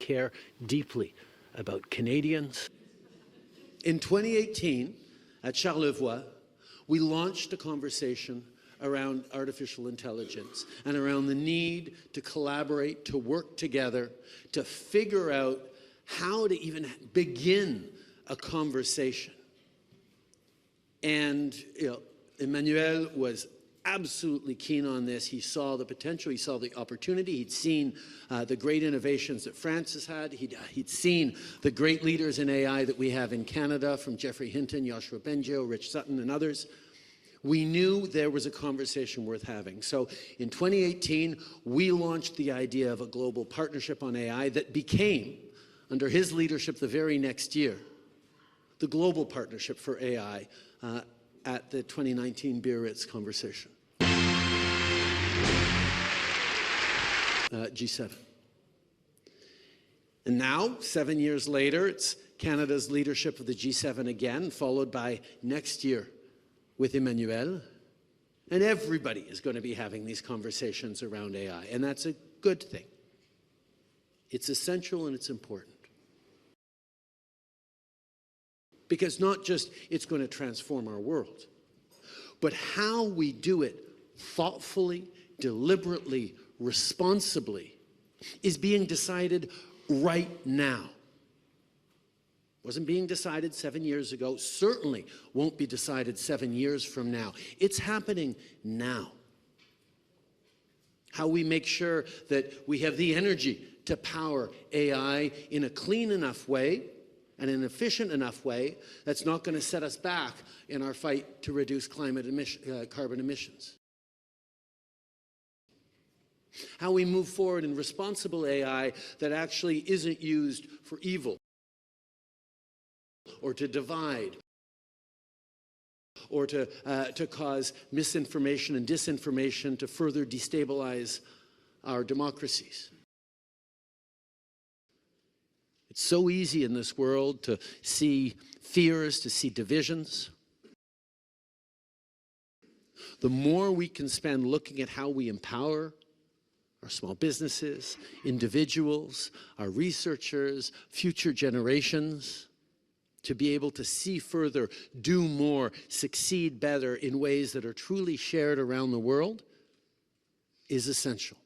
care deeply about Canadians. In 2018, at Charlevoix, we launched a conversation around artificial intelligence and around the need to collaborate, to work together, to figure out how to even begin a conversation. And Emmanuel was absolutely keen on this. He saw the potential, he saw the opportunity, he'd seen the great innovations that France has had, he'd seen the great leaders in AI that we have in Canada, from Jeffrey Hinton, Yoshua Bengio, Rich Sutton, and others. We knew there was a conversation worth having. So in 2018, we launched the idea of a global partnership on AI that became, under his leadership the very next year, the Global Partnership for AI at the 2019 Biarritz Conversation. G7. And now, 7 years later, it's Canada's leadership of the G7 again, followed by next year with Emmanuel. And everybody is going to be having these conversations around AI, and that's a good thing. It's essential and it's important. Because not just it's going to transform our world, but how we do it thoughtfully, deliberately, responsibly is being decided right now. Wasn't being decided 7 years ago, certainly won't be decided 7 years from now. It's happening now. How we make sure that we have the energy to power AI in a clean enough way and an efficient enough way that's not going to set us back in our fight to reduce carbon emissions. How we move forward in responsible AI that actually isn't used for evil, or to divide, or to cause misinformation and disinformation to further destabilize our democracies. It's so easy in this world to see fears, to see divisions. The more we can spend looking at how we empower our small businesses, individuals, our researchers, future generations, to be able to see further, do more, succeed better in ways that are truly shared around the world, is essential.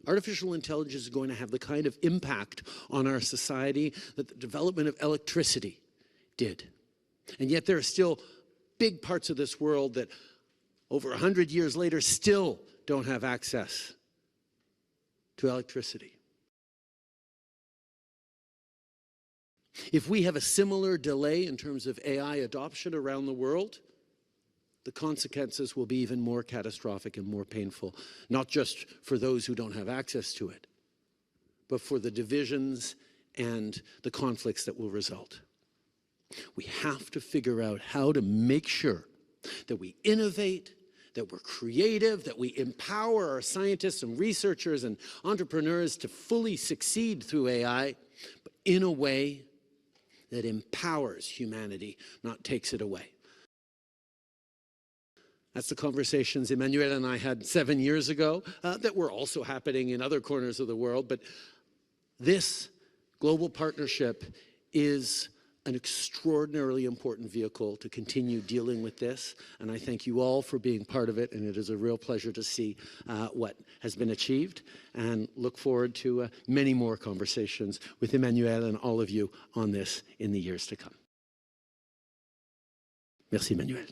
Artificial intelligence is going to have the kind of impact on our society that the development of electricity did. And yet there are still big parts of this world that over 100 years later still don't have access to electricity. If we have a similar delay in terms of AI adoption around the world, the consequences will be even more catastrophic and more painful, not just for those who don't have access to it, but for the divisions and the conflicts that will result. We have to figure out how to make sure that we innovate, that we're creative, that we empower our scientists and researchers and entrepreneurs to fully succeed through AI, but in a way that empowers humanity, not takes it away. That's the conversations Emmanuel and I had 7 years ago that were also happening in other corners of the world. But this global partnership is an extraordinarily important vehicle to continue dealing with this. And I thank you all for being part of it. And it is a real pleasure to see what has been achieved, and look forward to many more conversations with Emmanuel and all of you on this in the years to come. Merci, Emmanuel.